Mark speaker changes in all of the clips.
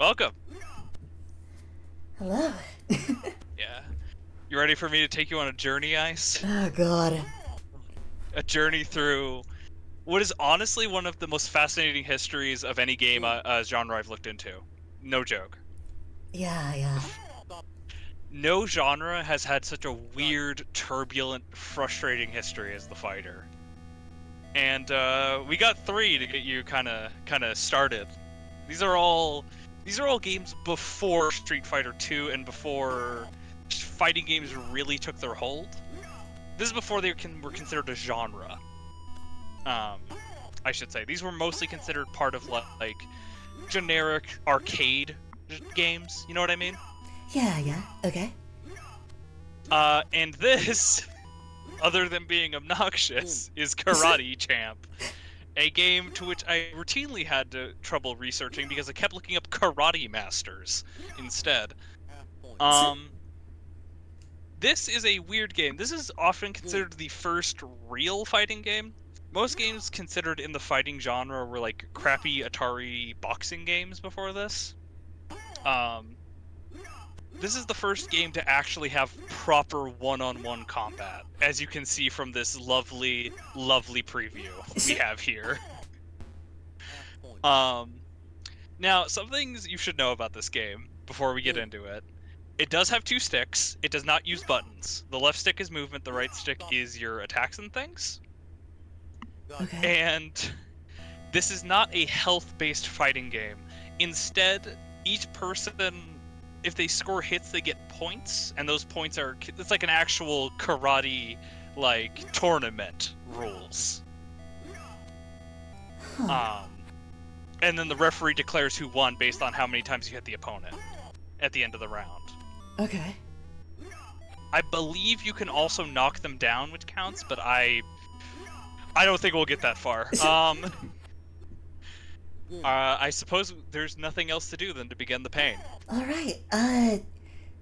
Speaker 1: Welcome.
Speaker 2: Hello.
Speaker 1: Yeah. You ready for me to take you on a journey, Ice?
Speaker 2: Oh god.
Speaker 1: A journey through what is honestly one of the most fascinating histories of any game genre I've looked into. No joke.
Speaker 2: Yeah.
Speaker 1: No genre has had such a weird, turbulent, frustrating history as the fighter. And we got three to get you kind of started. These are all games before Street Fighter 2 and before fighting games really took their hold. This is before they were considered a genre. I should say these were mostly considered part of like generic arcade games. You know what I mean?
Speaker 2: Yeah. Okay.
Speaker 1: And this, other than being obnoxious, is Karate Champ, a game to which I routinely had trouble researching because I kept looking up Karate Masters instead. This is a weird game. This is often considered the first real fighting game. Most games considered in the fighting genre were like crappy Atari boxing games before this. This is the first game to actually have proper one-on-one combat, as you can see from this lovely, lovely preview we have here. Now, some things you should know about this game before we get into it. It does have two sticks. It does not use buttons. The left stick is movement, the right stick is your attacks and things.
Speaker 2: Okay.
Speaker 1: And this is not a health-based fighting game. Instead, each person, if they score hits, they get points, and those points are, it's like an actual karate, like, tournament rules.
Speaker 2: Huh.
Speaker 1: And then the referee declares who won based on how many times you hit the opponent at the end of the round.
Speaker 2: Okay.
Speaker 1: I believe you can also knock them down, which counts, but I don't think we'll get that far. I suppose there's nothing else to do than to begin the pain.
Speaker 2: Alright,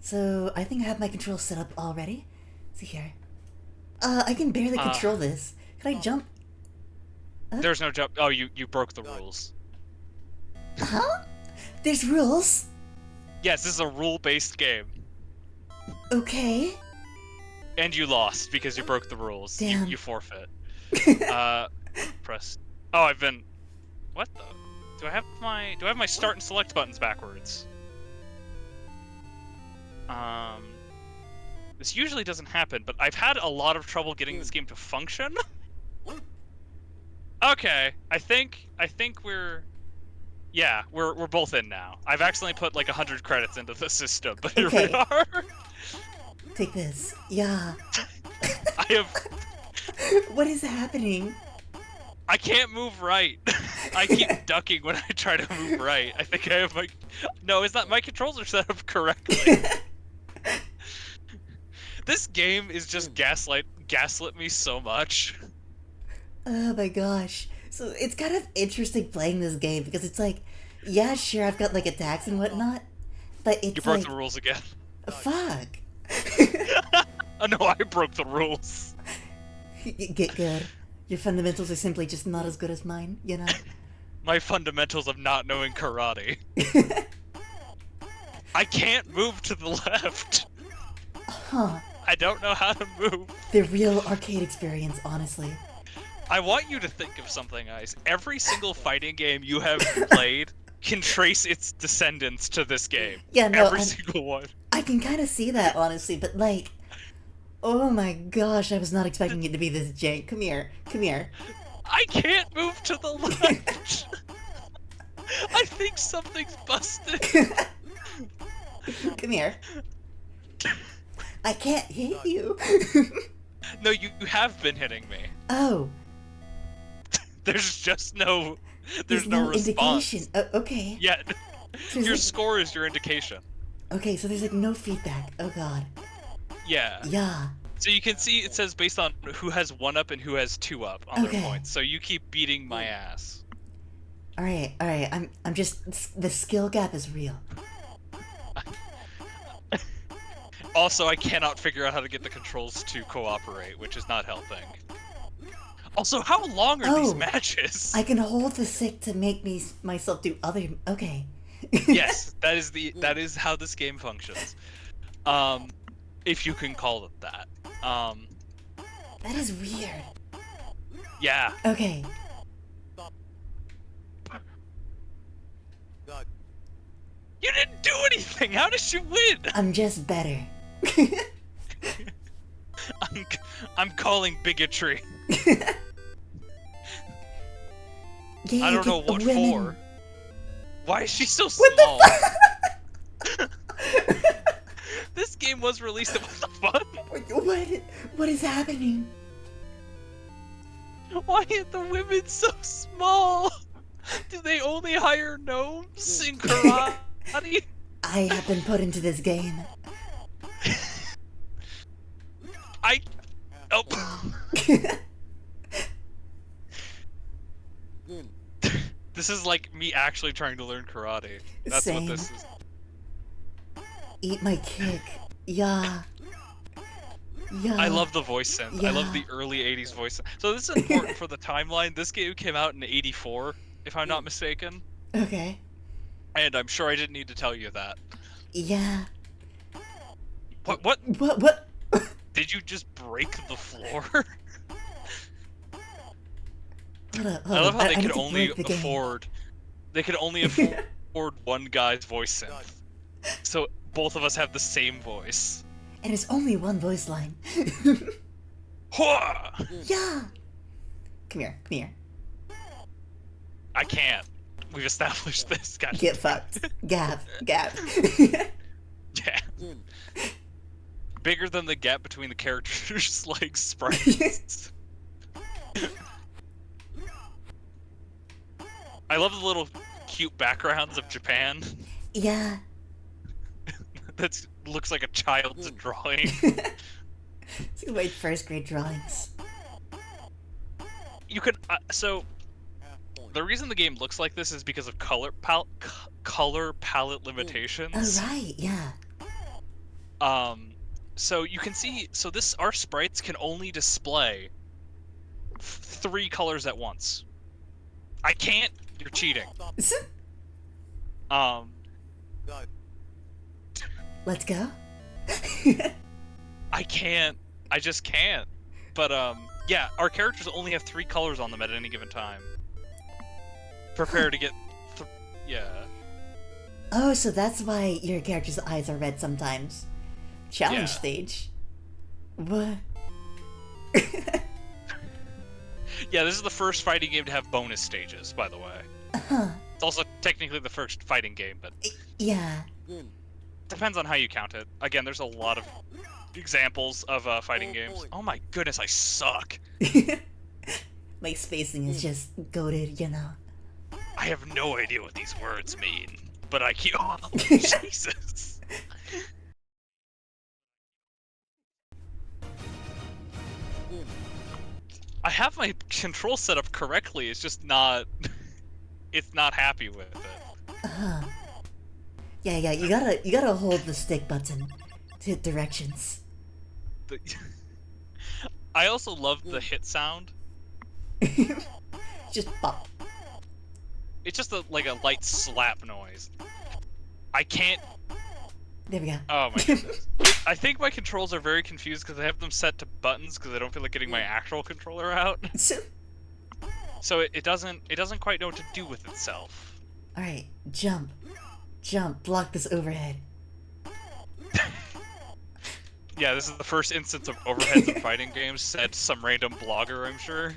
Speaker 2: so I think I have my controls set up already. See here. I can barely control this. Can I jump?
Speaker 1: There's no jump. Oh, you broke the rules.
Speaker 2: Huh? There's rules?
Speaker 1: Yes, this is a rule-based game.
Speaker 2: Okay.
Speaker 1: And you lost because you broke the rules.
Speaker 2: Damn.
Speaker 1: You forfeit. Press. Oh, I've been. What the? Do I have my start and select buttons backwards? This usually doesn't happen, but I've had a lot of trouble getting this game to function. Okay, I think we're. Yeah, we're both in now. I've accidentally put like 100 credits into the system, but here we are.
Speaker 2: Take this. Yeah.
Speaker 1: I have.
Speaker 2: What is happening?
Speaker 1: I can't move right. I keep ducking when I try to move right. I think I have my. No, it's not. My controls are set up correctly. This game is just gaslit me so much.
Speaker 2: Oh my gosh. So it's kind of interesting playing this game because it's like, yeah, sure, I've got like attacks and whatnot, but it's
Speaker 1: You broke
Speaker 2: like,
Speaker 1: the rules again.
Speaker 2: Fuck.
Speaker 1: Oh no, I broke the rules.
Speaker 2: Get good. Your fundamentals are simply just not as good as mine, you know?
Speaker 1: My fundamentals of not knowing karate. I can't move to the left.
Speaker 2: Huh.
Speaker 1: I don't know how to move.
Speaker 2: The real arcade experience, honestly.
Speaker 1: I want you to think of something, Ice. Every single fighting game you have played can trace its descendants to this game.
Speaker 2: Yeah, no,
Speaker 1: Every single one.
Speaker 2: I can kind of see that, honestly, but like, oh my gosh, I was not expecting it to be this jank. Come here.
Speaker 1: I can't move to the left. I think something's busted.
Speaker 2: Come here. I can't hit you.
Speaker 1: No, you have been hitting me.
Speaker 2: Oh.
Speaker 1: There's just no.
Speaker 2: There's
Speaker 1: no
Speaker 2: indication.
Speaker 1: response.
Speaker 2: Oh, okay.
Speaker 1: Yeah.
Speaker 2: So
Speaker 1: Your
Speaker 2: like,
Speaker 1: score is your indication.
Speaker 2: okay, so there's like no feedback. Oh god.
Speaker 1: Yeah.
Speaker 2: Yeah.
Speaker 1: So you can see it says based on who has 1 up and who has 2 up on their points. So you keep beating my ass.
Speaker 2: All right. I'm just, the skill gap is real.
Speaker 1: Also, I cannot figure out how to get the controls to cooperate, which is not helping. Also, how long are these matches?
Speaker 2: I can hold the stick to make myself do other. Okay.
Speaker 1: Yes, that is how this game functions. If you can call it that.
Speaker 2: That is weird.
Speaker 1: Yeah.
Speaker 2: Okay.
Speaker 1: You didn't do anything. How did you win?
Speaker 2: I'm just better.
Speaker 1: I'm calling bigotry.
Speaker 2: Yeah,
Speaker 1: I don't know
Speaker 2: get
Speaker 1: what
Speaker 2: women.
Speaker 1: for. Why is she so
Speaker 2: What
Speaker 1: small?
Speaker 2: the
Speaker 1: This game was released. What the fuck?
Speaker 2: What is happening?
Speaker 1: Why are the women so small? Do they only hire gnomes in karate?
Speaker 2: I have been put into this game.
Speaker 1: Oh. This is like me actually trying to learn karate. That's
Speaker 2: Same.
Speaker 1: what this is.
Speaker 2: Eat my kick. Yeah. Yeah.
Speaker 1: I love the voice synth. I love
Speaker 2: Yeah.
Speaker 1: the early 80s voice synth. So this is important for the timeline. This game came out in 84, if I'm not mistaken.
Speaker 2: Okay.
Speaker 1: And I'm sure I didn't need to tell you that.
Speaker 2: Yeah.
Speaker 1: What?
Speaker 2: What?
Speaker 1: Did you just break the floor?
Speaker 2: Hold up.
Speaker 1: I love how they
Speaker 2: need
Speaker 1: could
Speaker 2: to
Speaker 1: only
Speaker 2: break the game.
Speaker 1: afford... They could only afford one guy's voice synth. So both of us have the same voice.
Speaker 2: And it's only one voice line.
Speaker 1: Hua!
Speaker 2: Yeah. Come here.
Speaker 1: I can't. We've established this. God.
Speaker 2: Get fucked. Gap.
Speaker 1: Yeah. Bigger than the gap between the characters' like sprites. I love the little cute backgrounds of Japan.
Speaker 2: Yeah.
Speaker 1: That looks like a child's drawing.
Speaker 2: See my first grade drawings.
Speaker 1: You could so the reason the game looks like this is because of color palette limitations.
Speaker 2: Oh right, yeah.
Speaker 1: So you can see, our sprites can only display 3 colors at once. I can't. You're cheating.
Speaker 2: Let's go.
Speaker 1: I can't. I just can't. But yeah, our characters only have 3 colors on them at any given time. Prepare to get, yeah.
Speaker 2: Oh, so that's why your character's eyes are red sometimes. Challenge
Speaker 1: Yeah.
Speaker 2: stage. What?
Speaker 1: Yeah, this is the first fighting game to have bonus stages, by the way.
Speaker 2: Huh.
Speaker 1: It's also technically the first fighting game, but
Speaker 2: Yeah.
Speaker 1: depends on how you count it. Again, there's a lot of examples of fighting games. Oh my goodness, I suck.
Speaker 2: My spacing is just goated, you know.
Speaker 1: I have no idea what these words mean, but I keep. Oh, Jesus. I have my control set up correctly. It's just not. It's not happy with it.
Speaker 2: Yeah, you gotta hold the stick button to hit directions.
Speaker 1: I also love the hit sound.
Speaker 2: Just pop.
Speaker 1: It's just like a light slap noise. I can't.
Speaker 2: There we go.
Speaker 1: Oh my goodness. I think my controls are very confused because I have them set to buttons because I don't feel like getting my actual controller out. So it doesn't quite know what to do with itself.
Speaker 2: Alright, jump. Jump, block this overhead.
Speaker 1: Yeah, this is the first instance of overheads in fighting games, said some random blogger, I'm sure.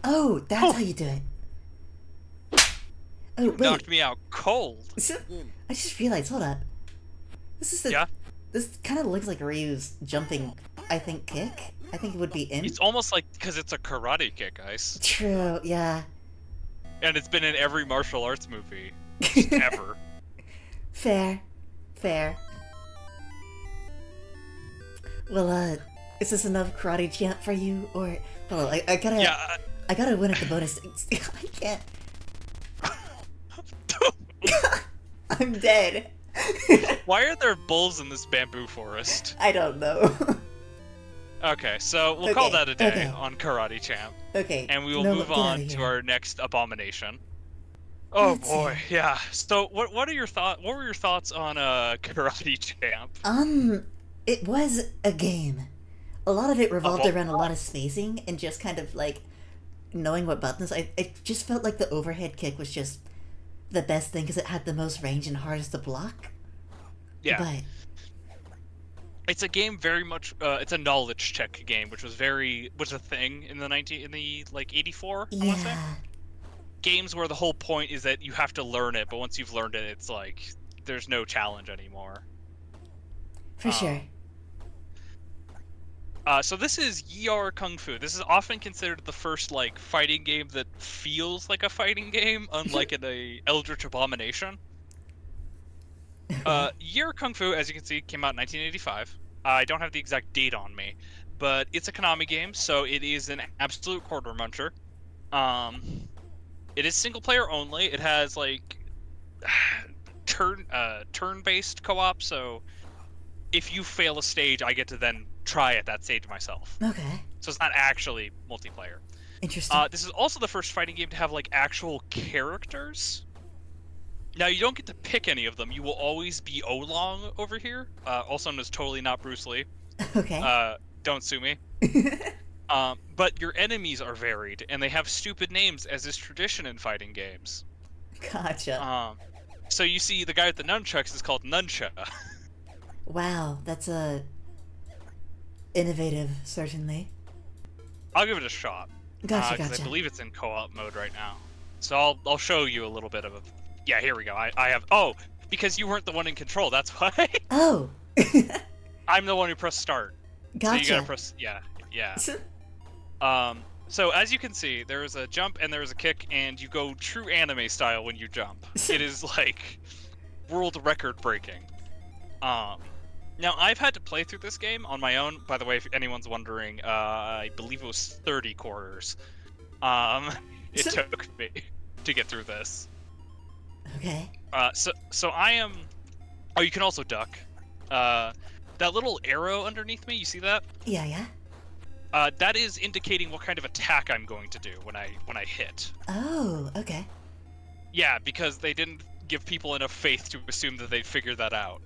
Speaker 2: Oh, that's how you do it. Oh, wait.
Speaker 1: Knocked me out cold.
Speaker 2: I just realized, hold up. This is the...
Speaker 1: Yeah?
Speaker 2: This kind of looks like Ryu's jumping, I think, kick? I think it would be in.
Speaker 1: It's almost like, because it's a karate kick, Ice.
Speaker 2: True, yeah.
Speaker 1: And it's been in every martial arts movie. Just ever.
Speaker 2: Fair. Well, is this enough karate champ for you? Or, hold on, I gotta...
Speaker 1: Yeah.
Speaker 2: I gotta win at the bonus... I can't... I'm dead.
Speaker 1: Why are there bulls in this bamboo forest?
Speaker 2: I don't know.
Speaker 1: Okay, so we'll call that a day
Speaker 2: okay.
Speaker 1: on Karate Champ.
Speaker 2: Okay.
Speaker 1: And we will
Speaker 2: no,
Speaker 1: move
Speaker 2: get outta
Speaker 1: on to
Speaker 2: here.
Speaker 1: our next abomination. Oh
Speaker 2: Let's
Speaker 1: boy,
Speaker 2: see.
Speaker 1: yeah. So what are your thought? What were your thoughts on Karate Champ?
Speaker 2: Um, it was a game. A lot of it revolved
Speaker 1: Well,
Speaker 2: around a lot of spacing and just kind of like knowing what buttons. I just felt like the overhead kick was just the best thing because it had the most range and hardest to block.
Speaker 1: yeah.
Speaker 2: But
Speaker 1: It's a game very much. It's a knowledge check game, which was a thing in the 84. I want to say
Speaker 2: yeah,
Speaker 1: games where the whole point is that you have to learn it, but once you've learned it, it's like there's no challenge anymore.
Speaker 2: for sure.
Speaker 1: Um, so this is Yie-ar Kung Fu. This is often considered the first like fighting game that feels like a fighting game, unlike in a Eldritch Abomination.
Speaker 2: Okay.
Speaker 1: Year Kung Fu, as you can see, came out in 1985. I don't have the exact date on me, but it's a Konami game, so it is an absolute quarter muncher. Um, it is single player only. It has like turn-based co-op, so if you fail a stage, I get to then try at that stage myself.
Speaker 2: Okay.
Speaker 1: So it's not actually multiplayer.
Speaker 2: Interesting.
Speaker 1: This is also the first fighting game to have like actual characters. Now you don't get to pick any of them. You will always be Oolong over here, also known as totally not Bruce Lee.
Speaker 2: Okay.
Speaker 1: Don't sue me. But your enemies are varied, and they have stupid names, as is tradition in fighting games.
Speaker 2: Gotcha.
Speaker 1: So you see the guy with the nunchucks is called Nuncha.
Speaker 2: Wow, that's innovative, certainly.
Speaker 1: I'll give it a shot,
Speaker 2: Gotcha,
Speaker 1: because I
Speaker 2: gotcha.
Speaker 1: believe it's in co-op mode right now. So I'll show you a little bit of it. Yeah, here we go. I have because you weren't the one in control. That's why.
Speaker 2: Oh.
Speaker 1: I'm the one who pressed start. So you gotta
Speaker 2: Gotcha.
Speaker 1: press yeah. So as you can see, there is a jump and there is a kick, and you go true anime style when you jump. It is like world record breaking. Now I've had to play through this game on my own. By the way, if anyone's wondering, I believe it was 30 quarters. It took me to get through this.
Speaker 2: Okay.
Speaker 1: So I am. Oh, you can also duck. That little arrow underneath me, you see that?
Speaker 2: Yeah, yeah.
Speaker 1: That is indicating what kind of attack I'm going to do when I hit.
Speaker 2: Oh, okay.
Speaker 1: Yeah, because they didn't give people enough faith to assume that they'd figure that out.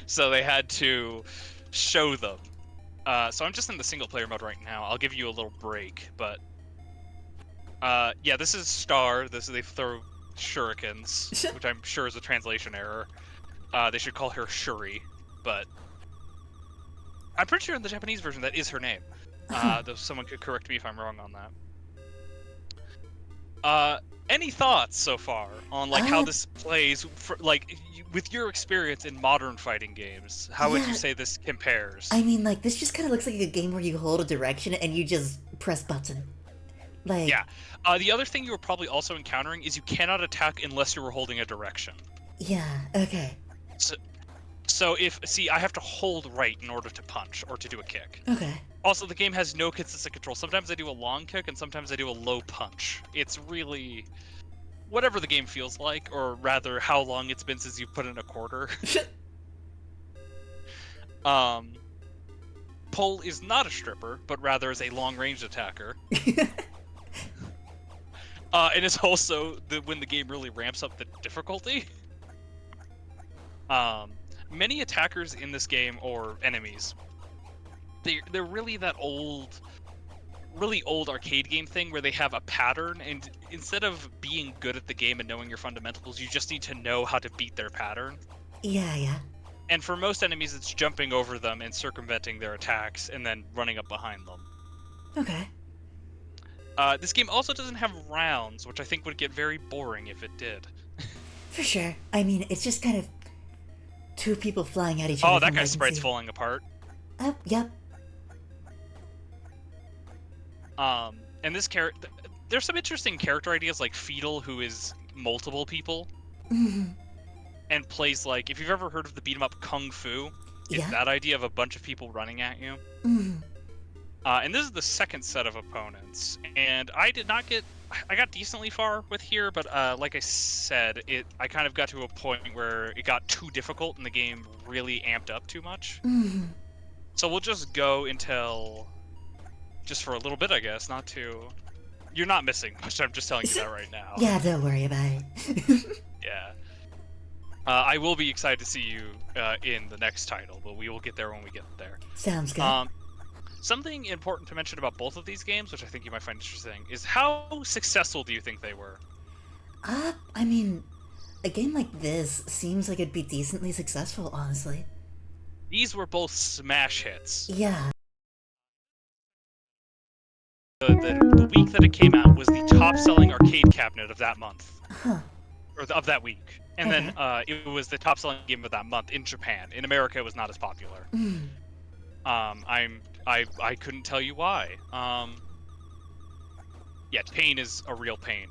Speaker 1: So they had to show them. So I'm just in the single player mode right now. I'll give you a little break, but yeah, this is Star. They throw shurikens, which I'm sure is a translation error. They should call her Shuri, but I'm pretty sure in the Japanese version that is her name. Though someone could correct me if I'm wrong on that. Any thoughts so far on like how this plays with your experience in modern fighting games? How would you
Speaker 2: Yeah.
Speaker 1: say this compares?
Speaker 2: I mean, like, this just kind of looks like a game where you hold a direction and you just press button. Like,
Speaker 1: Yeah. The other thing you were probably also encountering is you cannot attack unless you were holding a direction.
Speaker 2: yeah, okay.
Speaker 1: So I have to hold right in order to punch or to do a kick.
Speaker 2: Okay.
Speaker 1: Also, the game has no consistent control. Sometimes I do a long kick and sometimes I do a low punch. It's really whatever the game feels like, or rather how long it's been since you put in a quarter. Pole is not a stripper, but rather is a long-range attacker. And it's also when the game really ramps up the difficulty. Many attackers in this game, or enemies, they're really that really old arcade game thing where they have a pattern, and instead of being good at the game and knowing your fundamentals, you just need to know how to beat their pattern.
Speaker 2: Yeah, yeah.
Speaker 1: And for most enemies, it's jumping over them and circumventing their attacks and then running up behind them.
Speaker 2: Okay.
Speaker 1: This game also doesn't have rounds, which I think would get very boring if it did.
Speaker 2: For sure. I mean, it's just kind of two people flying at each other.
Speaker 1: Oh, that
Speaker 2: from what I
Speaker 1: guy's
Speaker 2: can
Speaker 1: sprite's
Speaker 2: see.
Speaker 1: falling apart.
Speaker 2: Oh, yep.
Speaker 1: And this character, there's some interesting character ideas like Fetal, who is multiple people,
Speaker 2: Mhm.
Speaker 1: and plays like, if you've ever heard of the beat 'em up Kung Fu, it's
Speaker 2: Yeah.
Speaker 1: that idea of a bunch of people running at you.
Speaker 2: Mhm.
Speaker 1: And this is the second set of opponents, and I got decently far with here, but like I said, I kind of got to a point where it got too difficult and the game really amped up too much.
Speaker 2: Mhm.
Speaker 1: So we'll just go until, just for a little bit, I guess, you're not missing much. I'm just telling you that right now.
Speaker 2: Yeah, don't worry about it.
Speaker 1: Yeah. I will be excited to see you in the next title, but we will get there when we get there.
Speaker 2: Sounds good.
Speaker 1: Something important to mention about both of these games, which I think you might find interesting, is how successful do you think they were?
Speaker 2: I mean, a game like this seems like it'd be decently successful, honestly.
Speaker 1: These were both smash hits.
Speaker 2: Yeah.
Speaker 1: The week that it came out was the top-selling arcade cabinet of that month.
Speaker 2: Huh.
Speaker 1: Or of that week. And
Speaker 2: Okay.
Speaker 1: then it was the top-selling game of that month in Japan. In America, it was not as popular.
Speaker 2: Mm.
Speaker 1: I couldn't tell you why. Yeah, pain is a real pain.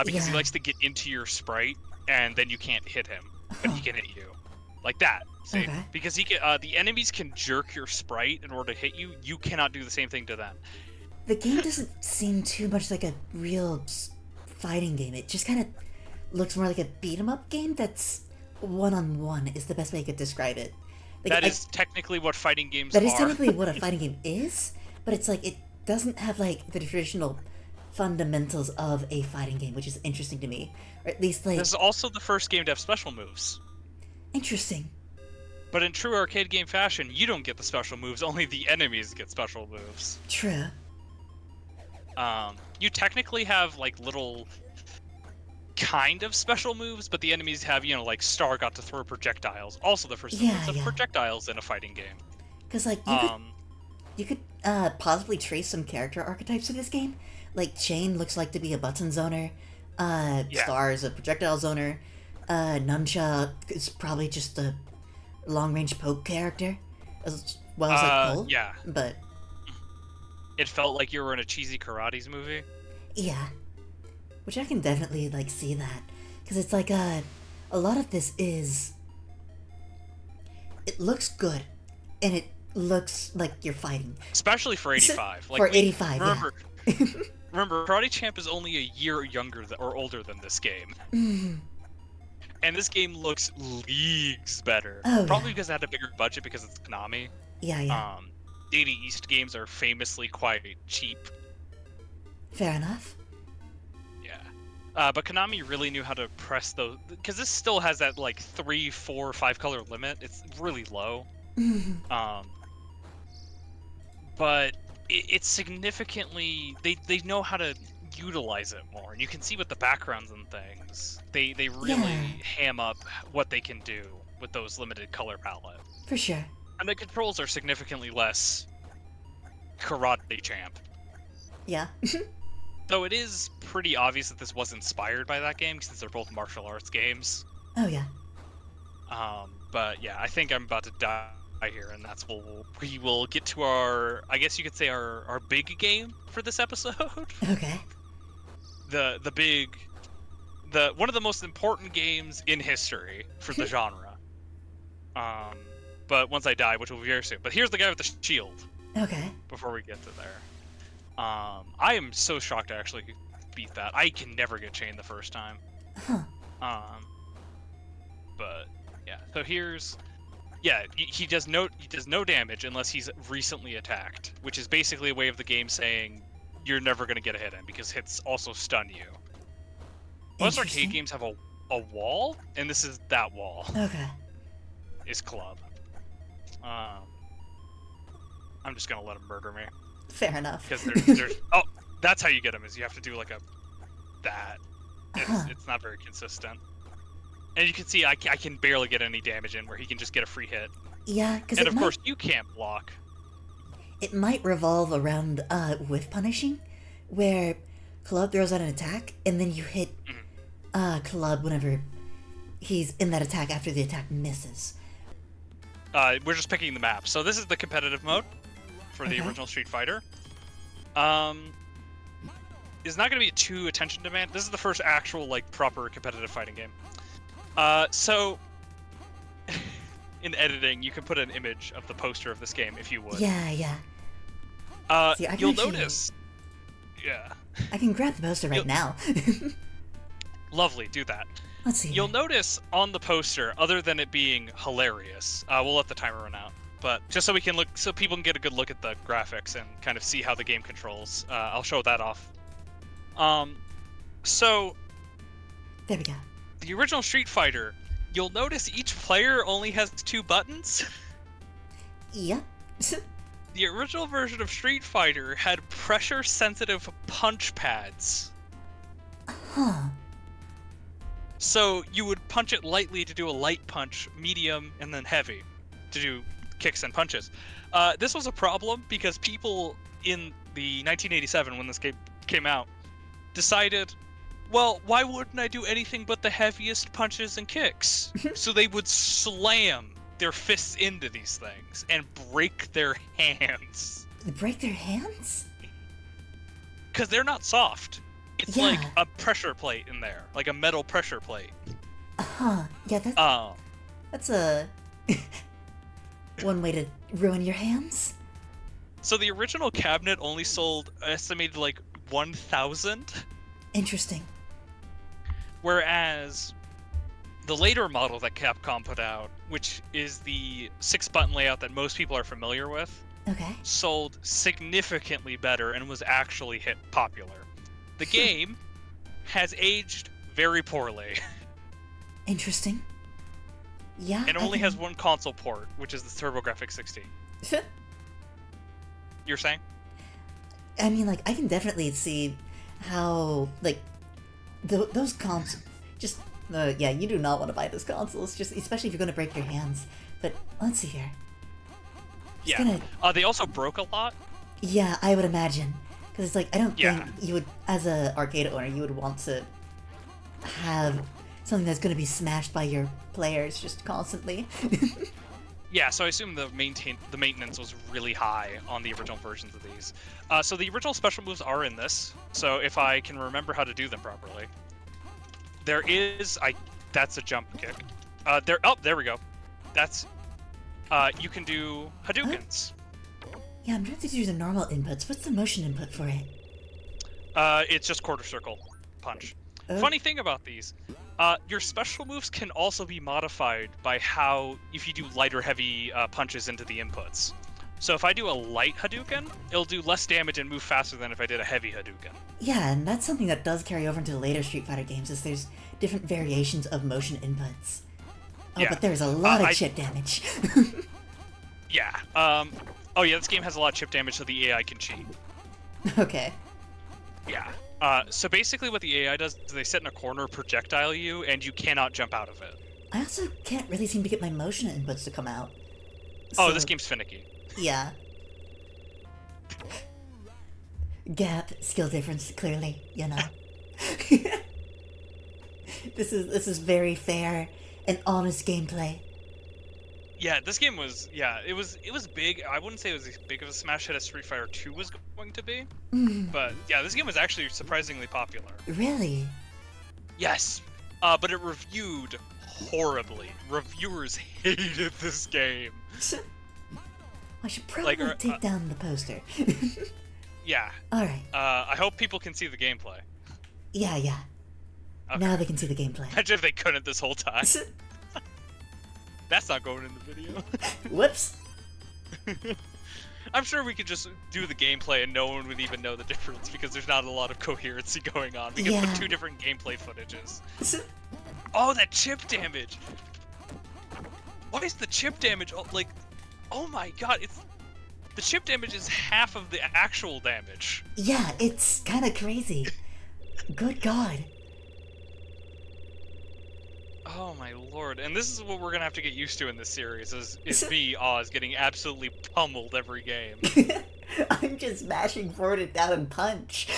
Speaker 1: Because he
Speaker 2: Yeah.
Speaker 1: likes to get into your sprite, and then you can't hit him, but he can hit you. Like that, see?
Speaker 2: Okay.
Speaker 1: Because he can, the enemies can jerk your sprite in order to hit you. You cannot do the same thing to them.
Speaker 2: The game doesn't seem too much like a real fighting game. It just kind of looks more like a beat 'em up game that's one-on-one is the best way I could describe it. Like,
Speaker 1: That is technically what fighting games
Speaker 2: that
Speaker 1: are.
Speaker 2: is technically what a fighting game is, but it's like it doesn't have like the traditional fundamentals of a fighting game, which is interesting to me. Or at least like
Speaker 1: This is also the first game to have special moves.
Speaker 2: interesting.
Speaker 1: But in true arcade game fashion, you don't get the special moves, only the enemies get special moves.
Speaker 2: True.
Speaker 1: You technically have like little kind of special moves, but the enemies have, like Star got to throw projectiles. Also the first instance of
Speaker 2: Yeah.
Speaker 1: projectiles in a fighting game.
Speaker 2: Because like you could possibly trace some character archetypes of this game. Like Chain looks like to be a button zoner. Star is a projectile zoner. Nuncha is probably just a long-range poke character, as well as like Cole.
Speaker 1: Yeah.
Speaker 2: But
Speaker 1: It felt like you were in a cheesy karate's movie.
Speaker 2: yeah, which I can definitely like see that, because it's like a lot of this is. It looks good, and it looks like you're fighting.
Speaker 1: Especially for 85.
Speaker 2: For 85,
Speaker 1: remember,
Speaker 2: yeah.
Speaker 1: remember, Karate Champ is only a year younger or older than this game. And this game looks leagues better.
Speaker 2: Oh,
Speaker 1: Probably
Speaker 2: yeah.
Speaker 1: because it had a bigger budget because it's Konami.
Speaker 2: Yeah.
Speaker 1: Data East games are famously quite cheap.
Speaker 2: Fair enough.
Speaker 1: Yeah. But Konami really knew how to press those, because this still has that like 3, 4, 5 color limit. It's really low. But it's significantly, they know how to utilize it more, and you can see with the backgrounds and things, they really ham up what they can do with those limited color palette.
Speaker 2: For sure.
Speaker 1: And the controls are significantly less Karate Champ.
Speaker 2: Yeah.
Speaker 1: Though it is pretty obvious that this was inspired by that game, since they're both martial arts games.
Speaker 2: Oh yeah.
Speaker 1: But yeah, I think I'm about to die here, and that's we will get to our, I guess you could say our big game for this episode.
Speaker 2: Okay.
Speaker 1: The one of the most important games in history for the genre. But once I die, which will be very soon. But here's the guy with the shield.
Speaker 2: Okay.
Speaker 1: Before we get to there. I am so shocked I actually beat that. I can never get chained the first time.
Speaker 2: Huh.
Speaker 1: But yeah. So here's, he does no damage unless he's recently attacked, which is basically a way of the game saying you're never gonna get a hit in, because hits also stun you. Most arcade games have a wall, and this is that wall.
Speaker 2: Okay.
Speaker 1: Is club. I'm just gonna let him murder me.
Speaker 2: Fair enough.
Speaker 1: Because there's oh, that's how you get him, is you have to do like that. It's not very consistent. And you can see I can barely get any damage in, where he can just get a free hit.
Speaker 2: Yeah, because
Speaker 1: and of course you can't block.
Speaker 2: It might revolve around whiff punishing, where Club throws out an attack, and then you hit Club whenever he's in that attack after the attack misses.
Speaker 1: We're just picking the map. So this is the competitive mode for the original Street Fighter. It's not going to be too attention demand. This is the first actual like proper competitive fighting game. So in editing, you can put an image of the poster of this game if you would.
Speaker 2: Yeah. See,
Speaker 1: you'll notice. Yeah.
Speaker 2: I can grab the poster right now.
Speaker 1: Lovely, do that.
Speaker 2: Let's see.
Speaker 1: You'll notice on the poster, other than it being hilarious, we'll let the timer run out, but just so we can look, so people can get a good look at the graphics and kind of see how the game controls, I'll show that off. Um, so
Speaker 2: There we go.
Speaker 1: the original Street Fighter, you'll notice each player only has 2 buttons.
Speaker 2: Yep.
Speaker 1: The original version of Street Fighter had pressure-sensitive punch pads.
Speaker 2: Huh.
Speaker 1: So you would punch it lightly to do a light punch, medium, and then heavy to do kicks and punches. This was a problem because people in the 1987, when this game came out, decided, well, why wouldn't I do anything but the heaviest punches and kicks? So they would slam their fists into these things and break their hands.
Speaker 2: They break their hands?
Speaker 1: Because they're not soft. It's like a pressure plate in there, like a metal pressure plate.
Speaker 2: Huh. Yeah, that's a one way to ruin your hands.
Speaker 1: So the original cabinet only sold estimated like 1,000.
Speaker 2: Interesting.
Speaker 1: Whereas the later model that Capcom put out, which is the 6-button layout that most people are familiar with,
Speaker 2: Okay.
Speaker 1: sold significantly better and was actually popular. The game has aged very poorly.
Speaker 2: Interesting. Yeah.
Speaker 1: It only has one console port, which is the TurboGrafx 16. You're saying?
Speaker 2: I mean, like, I can definitely see how, like, those consoles just. Yeah, you do not want to buy those consoles, just especially if you're going to break your hands. But let's see here.
Speaker 1: Yeah. They also broke a lot.
Speaker 2: Yeah, I would imagine. Because it's like, I don't
Speaker 1: Yeah.
Speaker 2: think you would, as an arcade owner, you would want to have something that's going to be smashed by your players just constantly.
Speaker 1: Yeah, so I assume the maintenance was really high on the original versions of these. So the original special moves are in this. So if I can remember how to do them properly, there is that's a jump kick. There we go. That's you can do Hadoukens.
Speaker 2: Yeah, I'm trying to do the normal inputs. What's the motion input for it?
Speaker 1: It's just quarter circle punch.
Speaker 2: Oh.
Speaker 1: Funny thing about these, your special moves can also be modified by if you do light or heavy punches into the inputs. So if I do a light Hadouken, it'll do less damage and move faster than if I did a heavy Hadouken.
Speaker 2: Yeah, and that's something that does carry over into the later Street Fighter games, is there's different variations of motion inputs. Oh,
Speaker 1: Yeah.
Speaker 2: but there's a lot of chip damage.
Speaker 1: Yeah. Oh yeah, this game has a lot of chip damage, so the AI can cheat.
Speaker 2: Okay.
Speaker 1: Yeah. So basically what the AI does is they sit in a corner, projectile you, and you cannot jump out of it.
Speaker 2: I also can't really seem to get my motion inputs to come out.
Speaker 1: Oh,
Speaker 2: So,
Speaker 1: this game's finicky.
Speaker 2: Yeah. Gap, skill difference, clearly, you know. This is very fair and honest gameplay.
Speaker 1: Yeah, this game was it was big. I wouldn't say it was as big of a smash hit as Street Fighter 2 was going to be. But yeah, this game was actually surprisingly popular.
Speaker 2: Really?
Speaker 1: Yes. But it reviewed horribly. Reviewers hated this game.
Speaker 2: I should probably take down the poster.
Speaker 1: Yeah.
Speaker 2: Alright.
Speaker 1: I hope people can see the gameplay.
Speaker 2: Yeah.
Speaker 1: Okay.
Speaker 2: Now they can see the gameplay.
Speaker 1: Imagine if they couldn't this whole time. That's not going in the video.
Speaker 2: Whoops.
Speaker 1: I'm sure we could just do the gameplay and no one would even know the difference because there's not a lot of coherency going on. We can put 2 different gameplay footages. Oh, that chip damage! Why is the chip damage like? Oh my god! The chip damage is half of the actual damage.
Speaker 2: Yeah, it's kind of crazy. Good god.
Speaker 1: Oh my lord! And this is what we're gonna have to get used to in this series: is me, Oz, getting absolutely pummeled every game.
Speaker 2: I'm just mashing forward and down and punch.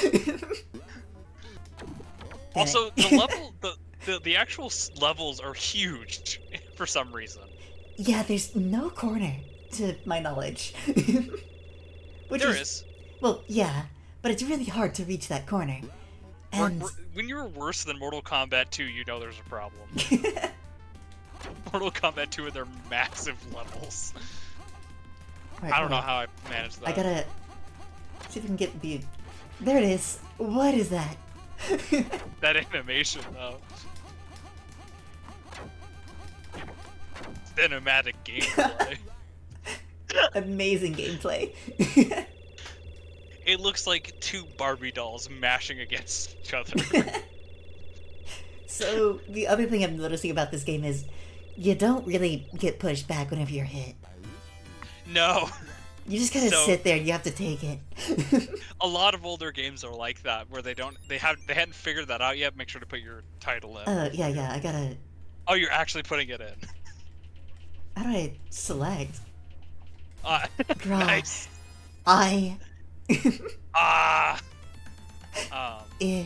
Speaker 1: Also, the level, the actual levels are huge for some reason.
Speaker 2: Yeah, there's no corner, to my knowledge.
Speaker 1: There is.
Speaker 2: Well, yeah, but it's really hard to reach that corner. And
Speaker 1: When you're worse than Mortal Kombat 2, you know there's a problem. Mortal Kombat 2 and their massive levels.
Speaker 2: Right,
Speaker 1: I don't know how I managed that.
Speaker 2: I gotta see if I can get the... There it is. What is that?
Speaker 1: That animation, though. Cinematic gameplay.
Speaker 2: Amazing gameplay.
Speaker 1: It looks like two Barbie dolls mashing against each other.
Speaker 2: So, the other thing I'm noticing about this game is you don't really get pushed back whenever you're hit.
Speaker 1: No.
Speaker 2: You just gotta
Speaker 1: So-
Speaker 2: sit there and you have to take it.
Speaker 1: A lot of older games are like that, where they hadn't figured that out yet. Make sure to put your title in.
Speaker 2: Yeah, I gotta...
Speaker 1: Oh, you're actually putting it in.
Speaker 2: How do I select? Draw.
Speaker 1: Nice.
Speaker 2: I...
Speaker 1: Ah.
Speaker 2: Eh.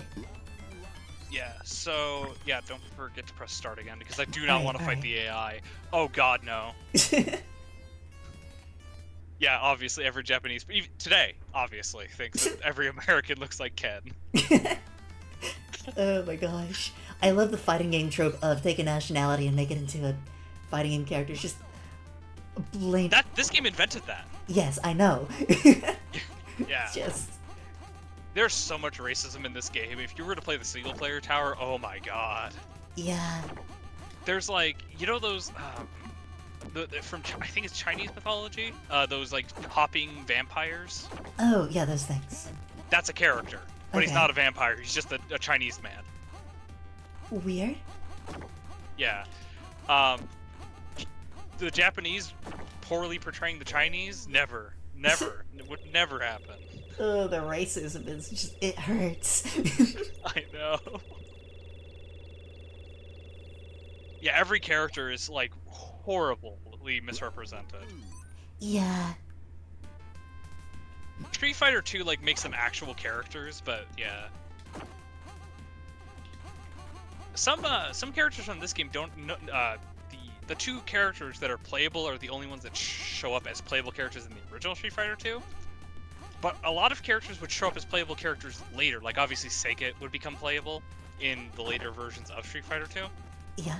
Speaker 1: Yeah. So yeah, don't forget to press start again because I do not want to fight
Speaker 2: alright.
Speaker 1: the AI. Oh God, no. Yeah, obviously every Japanese, even today, obviously thinks that every American looks like Ken.
Speaker 2: Oh my gosh. I love the fighting game trope of take a nationality and make it into a fighting game character. It's just blatant.
Speaker 1: This game invented that.
Speaker 2: Yes, I know.
Speaker 1: Yeah.
Speaker 2: Just...
Speaker 1: There's so much racism in this game. If you were to play the single player tower, oh my God.
Speaker 2: Yeah.
Speaker 1: There's like, you know those, from I think it's Chinese mythology, those like hopping vampires.
Speaker 2: Oh, yeah, those things.
Speaker 1: That's a character, but he's
Speaker 2: Okay.
Speaker 1: not a vampire. He's just a Chinese man.
Speaker 2: Weird?
Speaker 1: Yeah. The Japanese poorly portraying the Chinese, never, would never happen.
Speaker 2: Oh, the racism is just, it hurts.
Speaker 1: I know. Yeah, every character is like horribly misrepresented.
Speaker 2: Yeah.
Speaker 1: Street Fighter 2 like makes them actual characters, but yeah. Some characters from this game don't. The two characters that are playable are the only ones that show up as playable characters in the original Street Fighter 2. But a lot of characters would show up as playable characters later. Like obviously Sega would become playable in the later versions of Street Fighter 2,
Speaker 2: Yeah.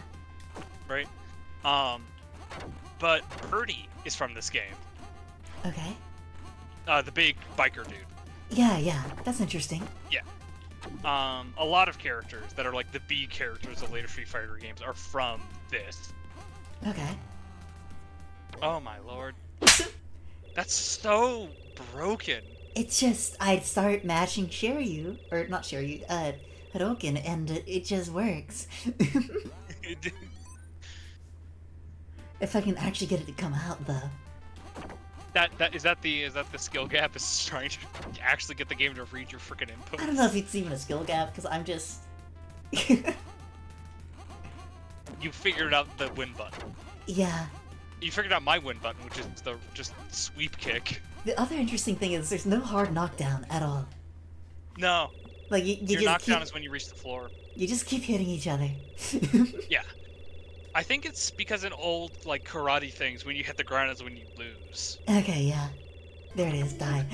Speaker 1: right? But Purdy is from this game.
Speaker 2: Okay.
Speaker 1: The big biker dude.
Speaker 2: Yeah, that's interesting.
Speaker 1: A lot of characters that are like the B characters of later Street Fighter games are from this.
Speaker 2: Okay.
Speaker 1: Oh my lord. That's so broken.
Speaker 2: It's just, I'd start matching Shiryu, or not Shiryu, Hadoken, and it just works. If I can actually get it to come out, though.
Speaker 1: Is that the skill gap is trying to actually get the game to read your freaking inputs?
Speaker 2: I don't know if it's even a skill gap, because I'm just...
Speaker 1: You figured out the win button.
Speaker 2: Yeah.
Speaker 1: You figured out my win button, which is the just sweep kick.
Speaker 2: The other interesting thing is there's no hard knockdown at all.
Speaker 1: No.
Speaker 2: Like, you
Speaker 1: Your
Speaker 2: just
Speaker 1: knockdown
Speaker 2: keep,
Speaker 1: is when you reach the floor.
Speaker 2: you just keep hitting each other.
Speaker 1: Yeah. I think it's because in old like karate things, when you hit the ground is when you lose.
Speaker 2: Okay, yeah. There it is, die.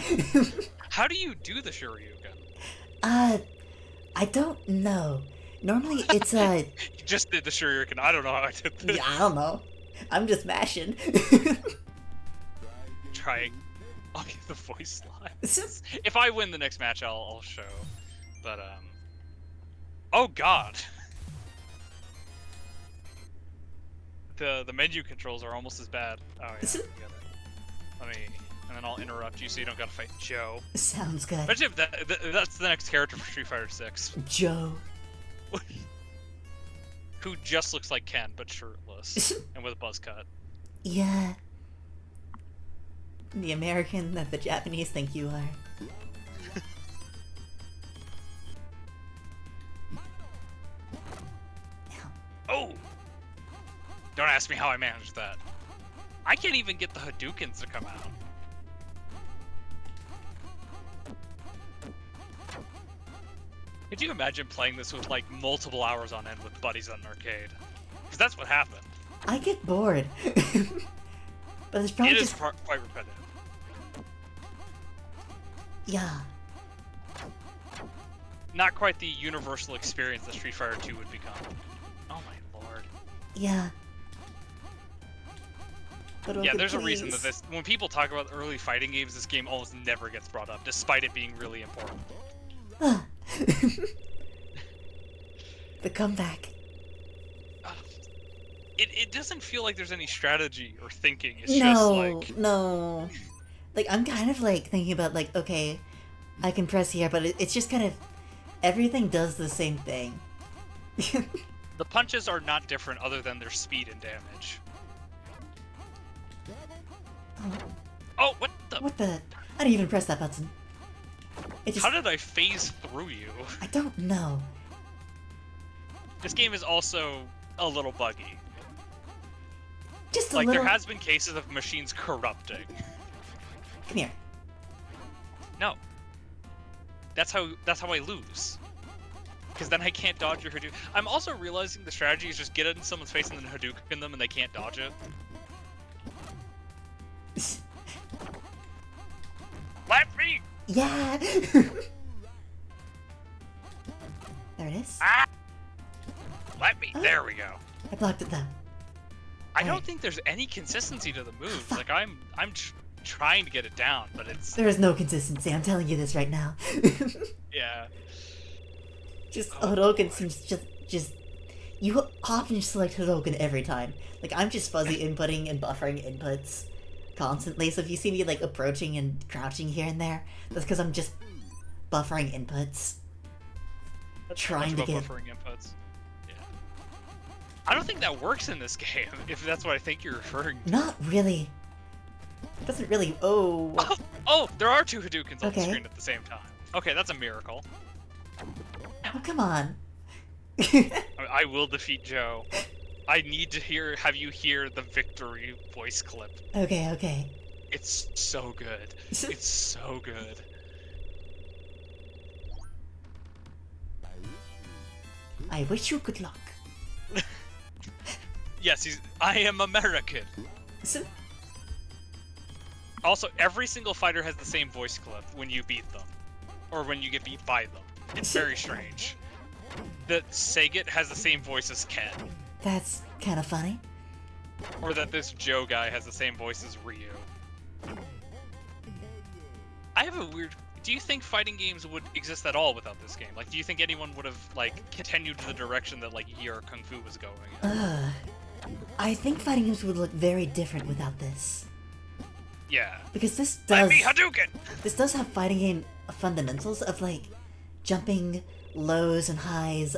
Speaker 1: How do you do the Shoryuken?
Speaker 2: I don't know. Normally it's,
Speaker 1: You just did the Shoryuken. I don't know how I did this.
Speaker 2: yeah, I don't know. I'm just mashing.
Speaker 1: Trying. I'll get the voice lines. If I win the next match, I'll show. But oh god. The menu controls are almost as bad. Oh yeah, we got it. Let me, and then I'll interrupt you so you don't gotta fight Joe.
Speaker 2: Sounds good.
Speaker 1: Imagine if that's the next character for Street Fighter 6.
Speaker 2: Joe.
Speaker 1: Who just looks like Ken, but shirtless, and with a buzz cut.
Speaker 2: Yeah. The American that the Japanese think you are.
Speaker 1: Oh! Don't ask me how I managed that. I can't even get the Hadoukens to come out. Could you imagine playing this with like multiple hours on end with buddies on an arcade? Because that's what happened.
Speaker 2: I get bored. But there's probably
Speaker 1: It is
Speaker 2: just...
Speaker 1: quite repetitive.
Speaker 2: Yeah.
Speaker 1: Not quite the universal experience that Street Fighter 2 would become. Oh my lord.
Speaker 2: Yeah. But
Speaker 1: Yeah, there's a reason that this, when people talk about early fighting games, this game almost never gets brought up, despite it being really important.
Speaker 2: The comeback.
Speaker 1: It doesn't feel like there's any strategy or thinking. It's
Speaker 2: No,
Speaker 1: just like
Speaker 2: no. Like, I'm kind of like thinking about like, okay, I can press here, but it's just kind of... Everything does the same thing.
Speaker 1: The punches are not different other than their speed and damage. Oh, what the?
Speaker 2: What the? I didn't even press that button. It just...
Speaker 1: How did I phase through you?
Speaker 2: I don't know.
Speaker 1: This game is also a little buggy.
Speaker 2: Just a
Speaker 1: like,
Speaker 2: little...
Speaker 1: there has been cases of machines corrupting.
Speaker 2: Come here.
Speaker 1: No. That's how I lose. Because then I can't dodge your Hadouken. I'm also realizing the strategy is just get in someone's face and then Hadouken them and they can't dodge it. Let me!
Speaker 2: Yeah! There it is.
Speaker 1: Ah! Let me! There we go.
Speaker 2: I blocked it though.
Speaker 1: I don't think there's any consistency to the moves. Like, I'm trying to get it down, but it's...
Speaker 2: There is no consistency, I'm telling you this right now.
Speaker 1: Yeah.
Speaker 2: Just Hadouken seems just... You option select Hadouken every time. Like, I'm just fuzzy inputting and buffering inputs constantly, so if you see me, like, approaching and crouching here and there, that's because I'm just buffering inputs. Trying to get...
Speaker 1: buffering inputs. Yeah. I don't think that works in this game, if that's what I think you're referring to.
Speaker 2: Not really. It doesn't really... Oh,
Speaker 1: there are two Hadoukens on the
Speaker 2: Okay.
Speaker 1: screen at the same time. Okay, that's a miracle.
Speaker 2: oh, come on.
Speaker 1: I will defeat Joe. I need to have you hear the victory voice clip.
Speaker 2: Okay.
Speaker 1: It's so good. It's so good.
Speaker 2: I wish you good luck.
Speaker 1: Yes, I am American. Also, every single fighter has the same voice clip when you beat them. Or when you get beat by them. It's very strange. That Sagat has the same voice as Ken.
Speaker 2: That's kind of funny.
Speaker 1: Or that this Joe guy has the same voice as Ryu. I have a weird... Do you think fighting games would exist at all without this game? Like, do you think anyone would have, like, continued the direction that, like, Yie-ar Kung Fu was going in?
Speaker 2: I think fighting games would look very different without this.
Speaker 1: Yeah.
Speaker 2: Because this
Speaker 1: Let
Speaker 2: does...
Speaker 1: me Hadouken!
Speaker 2: This does have fighting game fundamentals of, like, jumping, lows and highs,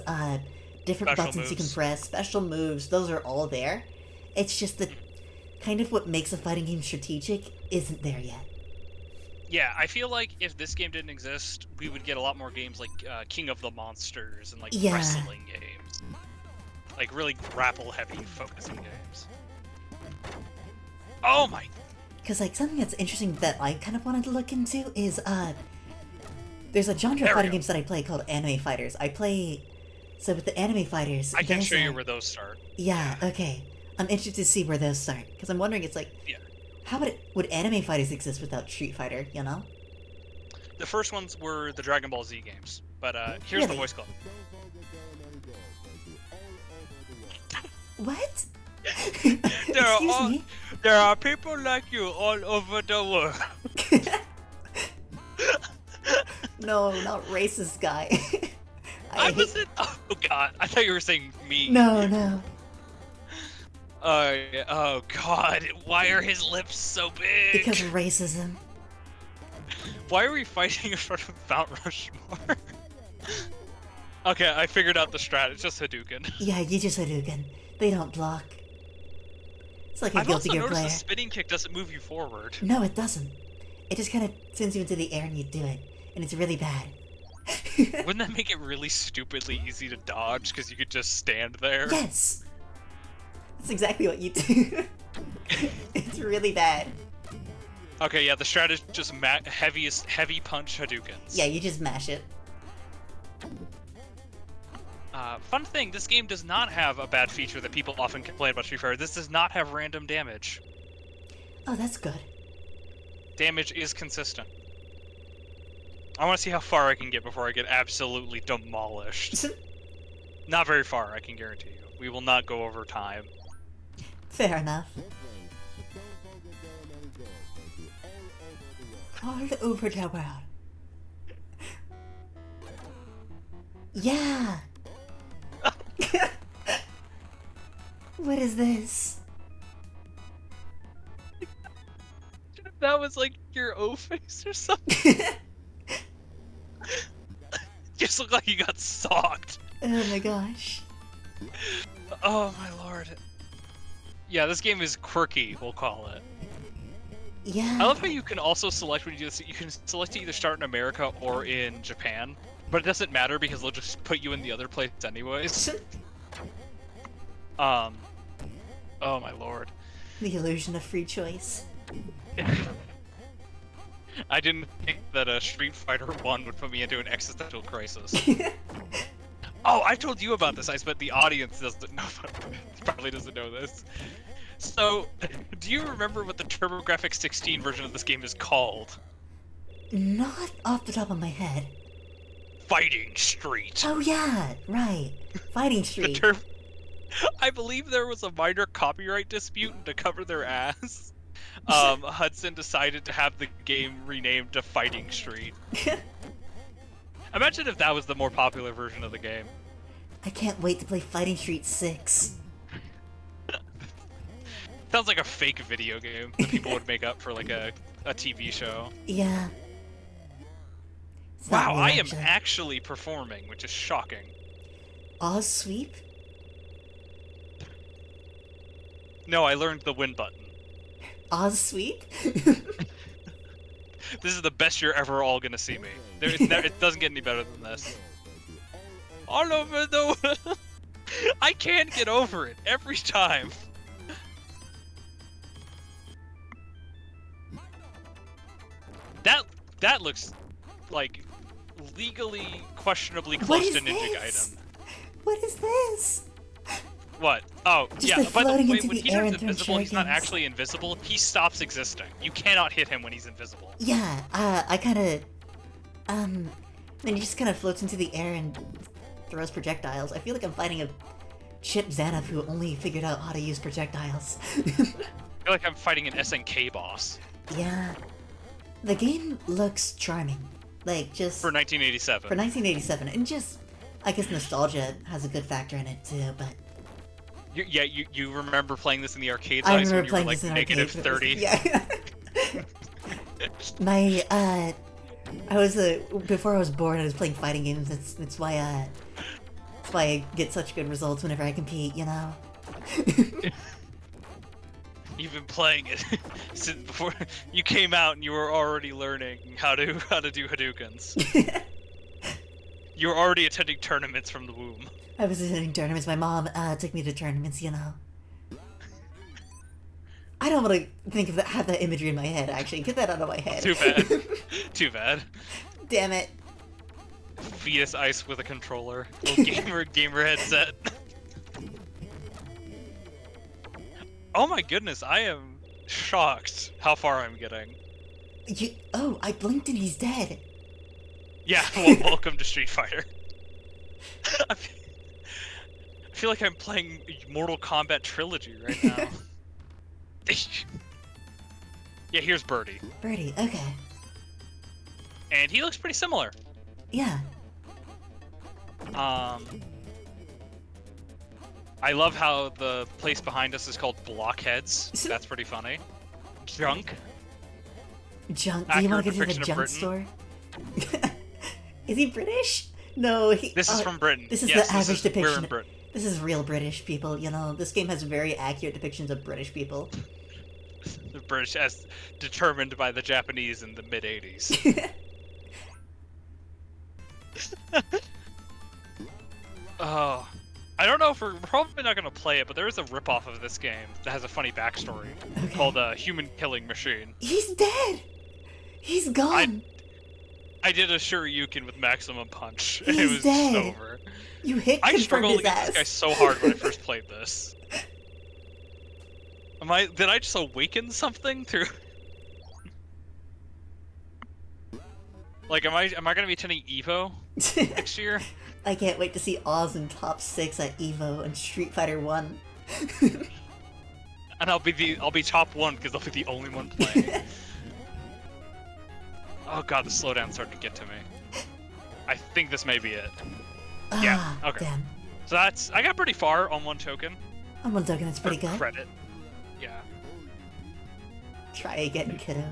Speaker 2: different
Speaker 1: Special
Speaker 2: buttons you can
Speaker 1: moves.
Speaker 2: press, special moves, those are all there. It's just that kind of what makes a fighting game strategic isn't there yet.
Speaker 1: Yeah, I feel like if this game didn't exist, we would get a lot more games like King of the Monsters and, like,
Speaker 2: Yeah.
Speaker 1: wrestling games. Like, really grapple-heavy focusing games. Oh my...
Speaker 2: Because, like, something that's interesting that I kind of wanted to look into is, there's a genre of fighting games that I play called anime fighters. So with the anime fighters...
Speaker 1: I can
Speaker 2: there's
Speaker 1: show you where those start.
Speaker 2: Yeah, okay. I'm interested to see where those start. Because I'm wondering, it's like...
Speaker 1: Yeah.
Speaker 2: How would anime fighters exist without Street Fighter, you know?
Speaker 1: The first ones were the Dragon Ball Z games. But, here's the
Speaker 2: Really?
Speaker 1: voice clip.
Speaker 2: What?
Speaker 1: There
Speaker 2: me?
Speaker 1: There are people like you all over the world.
Speaker 2: No, not racist guy.
Speaker 1: I wasn't... Oh, God. I thought you were saying me.
Speaker 2: No.
Speaker 1: Oh, God. Why are his lips so big?
Speaker 2: Because of racism.
Speaker 1: Why are we fighting in front of Mount Rushmore? Okay, I figured out the strat. It's just Hadouken.
Speaker 2: Yeah, you just Hadouken. They don't block. It's like a
Speaker 1: I've
Speaker 2: Guilty
Speaker 1: also
Speaker 2: Gear
Speaker 1: noticed
Speaker 2: player.
Speaker 1: the spinning kick doesn't move you forward.
Speaker 2: No, it doesn't. It just kind of sends you into the air and you do it. And it's really bad.
Speaker 1: Wouldn't that make it really stupidly easy to dodge because you could just stand there?
Speaker 2: Yes! That's exactly what you do. It's really bad.
Speaker 1: Okay, yeah, the strat is just heavy punch Hadoukens.
Speaker 2: Yeah, you just mash it.
Speaker 1: Fun thing, this game does not have a bad feature that people often complain about Street Fighter. This does not have random damage.
Speaker 2: Oh, that's good.
Speaker 1: Damage is consistent. I want to see how far I can get before I get absolutely demolished. Not very far, I can guarantee you. We will not go over time.
Speaker 2: Fair enough. All over the world. Yeah! What is this?
Speaker 1: That was like your O face or something. just look like he got socked.
Speaker 2: Oh my gosh.
Speaker 1: Oh my lord. Yeah, this game is quirky, we'll call it.
Speaker 2: Yeah.
Speaker 1: I love how you can also select when you do this. You can select to either start in America or in Japan, but it doesn't matter because they'll just put you in the other place anyways. Oh my lord.
Speaker 2: The illusion of free choice.
Speaker 1: I didn't think that a Street Fighter 1 would put me into an existential crisis. Oh, I told you about this, Ice, but the audience doesn't know. Probably doesn't know this. So, do you remember what the TurboGrafx 16 version of this game is called?
Speaker 2: Not off the top of my head.
Speaker 1: Fighting Street.
Speaker 2: Oh yeah, right. Fighting Street.
Speaker 1: I believe there was a minor copyright dispute, and to cover their ass, Hudson decided to have the game renamed to Fighting Street. Imagine if that was the more popular version of the game.
Speaker 2: I can't wait to play Fighting Street 6.
Speaker 1: Sounds like a fake video game that people would make up for like a TV show.
Speaker 2: Yeah.
Speaker 1: Wow, I am actually performing, which is shocking.
Speaker 2: Oz sweep?
Speaker 1: No, I learned the win button.
Speaker 2: Oz sweep?
Speaker 1: This is the best you're ever all gonna see me. It doesn't get any better than this. All over the... I can't get over it every time. That looks like legally questionably close to Ninja Gaiden.
Speaker 2: What is this?
Speaker 1: What? Oh,
Speaker 2: just
Speaker 1: yeah,
Speaker 2: like
Speaker 1: by the way,
Speaker 2: into
Speaker 1: when
Speaker 2: the
Speaker 1: he
Speaker 2: air
Speaker 1: turns
Speaker 2: and throwing
Speaker 1: invisible, he's not
Speaker 2: shurikens.
Speaker 1: actually invisible, he stops existing. You cannot hit him when he's invisible.
Speaker 2: Yeah, I kinda... then he just kinda floats into the air and throws projectiles. I feel like I'm fighting a Chip Zaneth who only figured out how to use projectiles.
Speaker 1: I feel like I'm fighting an SNK boss.
Speaker 2: Yeah. The game looks charming. Like, just...
Speaker 1: For 1987.
Speaker 2: For 1987, and just... I guess nostalgia has a good factor in it, too, but...
Speaker 1: You remember playing this in the arcades
Speaker 2: I
Speaker 1: when
Speaker 2: remember
Speaker 1: you were
Speaker 2: playing
Speaker 1: like
Speaker 2: this in
Speaker 1: negative
Speaker 2: arcades.
Speaker 1: 30?
Speaker 2: Yeah. My, I was, before I was born, I was playing fighting games. That's why I get such good results whenever I compete, you know?
Speaker 1: You've been playing it since before you came out, and you were already learning how to do Hadoukens. You were already attending tournaments from the womb.
Speaker 2: I was attending tournaments. My mom took me to tournaments, you know. I don't want to have that imagery in my head. Actually, get that out of my head.
Speaker 1: Too bad. Too bad.
Speaker 2: Damn it.
Speaker 1: Fetus Ice with a controller. Little gamer headset. Oh my goodness, I am shocked how far I'm getting.
Speaker 2: Oh, I blinked and he's dead.
Speaker 1: Yeah, well, welcome to Street Fighter. I feel like I'm playing Mortal Kombat Trilogy right now. Yeah, here's Birdie.
Speaker 2: Birdie, okay.
Speaker 1: And he looks pretty similar.
Speaker 2: Yeah.
Speaker 1: I love how the place behind us is called Blockheads. That's pretty funny. Junk.
Speaker 2: Junk? Do you want to go to the junk store? Is he British? No,
Speaker 1: This is from Britain.
Speaker 2: This is
Speaker 1: yes,
Speaker 2: the average depiction.
Speaker 1: We're in Britain.
Speaker 2: This is real British people, you know. This game has very accurate depictions of British people.
Speaker 1: The British as determined by the Japanese in the mid-80s. Oh. I don't know if we're probably not going to play it, but there is a ripoff of this game that has a funny backstory called Human Killing Machine.
Speaker 2: He's dead! He's gone!
Speaker 1: I did a Shoryuken with Maximum Punch,
Speaker 2: and
Speaker 1: it was
Speaker 2: dead.
Speaker 1: over.
Speaker 2: You hit
Speaker 1: I struggled
Speaker 2: his
Speaker 1: against
Speaker 2: ass.
Speaker 1: this guy so hard when I first played this. Did I just awaken something through... Like, am I gonna be attending EVO next year?
Speaker 2: I can't wait to see Oz in top 6 at EVO and Street Fighter 1.
Speaker 1: And I'll be top 1 because I'll be the only one playing. Oh god, the slowdown started to get to me. I think this may be it. Yeah, okay.
Speaker 2: Damn.
Speaker 1: So I got pretty far on one token.
Speaker 2: On one token, that's pretty good.
Speaker 1: Credit. Yeah.
Speaker 2: Try again, kiddo.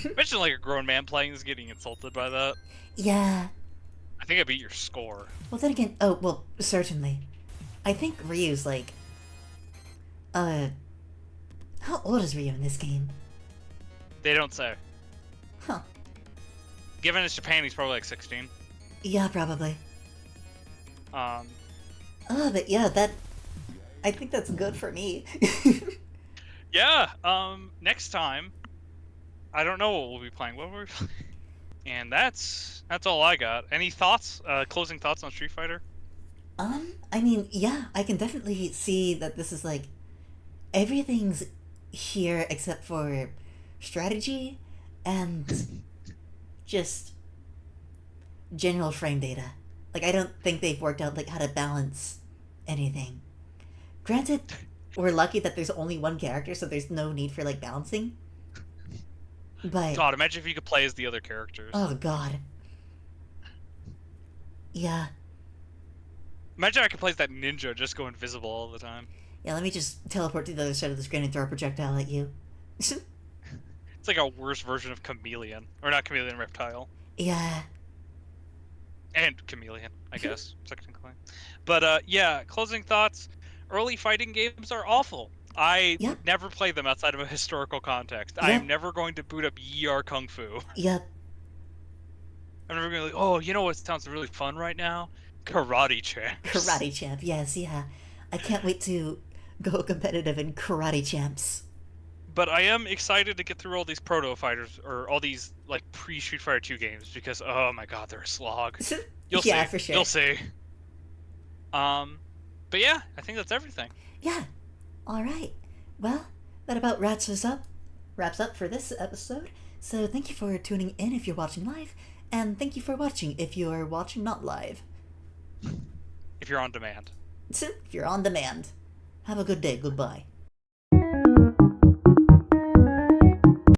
Speaker 1: Imagine like a grown man playing this getting insulted by that.
Speaker 2: Yeah.
Speaker 1: I think I beat your score.
Speaker 2: Well, then again, oh, well, certainly. I think Ryu's like, uh, how old is Ryu in this game?
Speaker 1: They don't say.
Speaker 2: Huh.
Speaker 1: Given it's Japan, he's probably like 16.
Speaker 2: Yeah, probably.
Speaker 1: Um,
Speaker 2: But yeah, I think that's good for me.
Speaker 1: yeah, next time, I don't know what we'll be playing. What were we playing? And that's all I got. Any thoughts, closing thoughts on Street Fighter?
Speaker 2: I mean, yeah, I can definitely see that this is like, everything's here except for strategy and just general frame data. Like, I don't think they've worked out like how to balance anything. Granted, we're lucky that there's only one character, so there's no need for like balancing. But
Speaker 1: God, imagine if you could play as the other characters.
Speaker 2: oh god, yeah,
Speaker 1: Imagine I could play as that ninja, just go invisible all the time.
Speaker 2: yeah. Let me just teleport to the other side of the screen and throw a projectile at you.
Speaker 1: It's like a worse version of Chameleon, or not Chameleon, Reptile,
Speaker 2: Yeah,
Speaker 1: and Chameleon, I guess technically. But yeah, closing thoughts. Early fighting games are awful. I
Speaker 2: yep,
Speaker 1: would never play them outside of a historical context. I
Speaker 2: yep,
Speaker 1: am never going to boot up Yie-ar Kung Fu.
Speaker 2: yep.
Speaker 1: I'm never going to be like, oh, you know what sounds really fun right now? Karate champs.
Speaker 2: Karate champ. Yes, yeah. I can't wait to go competitive in karate champs.
Speaker 1: But I am excited to get through all these Proto fighters, or all these like pre-Street Fighter 2 games, because oh my god, they're a slog. You'll
Speaker 2: Yeah,
Speaker 1: see.
Speaker 2: for sure.
Speaker 1: You'll see. But yeah, I think that's everything.
Speaker 2: Yeah. All right. Well, that about wraps up for this episode. So thank you for tuning in if you're watching live, and thank you for watching if you're watching not live.
Speaker 1: If you're on demand.
Speaker 2: If you're on demand. Have a good day. Goodbye.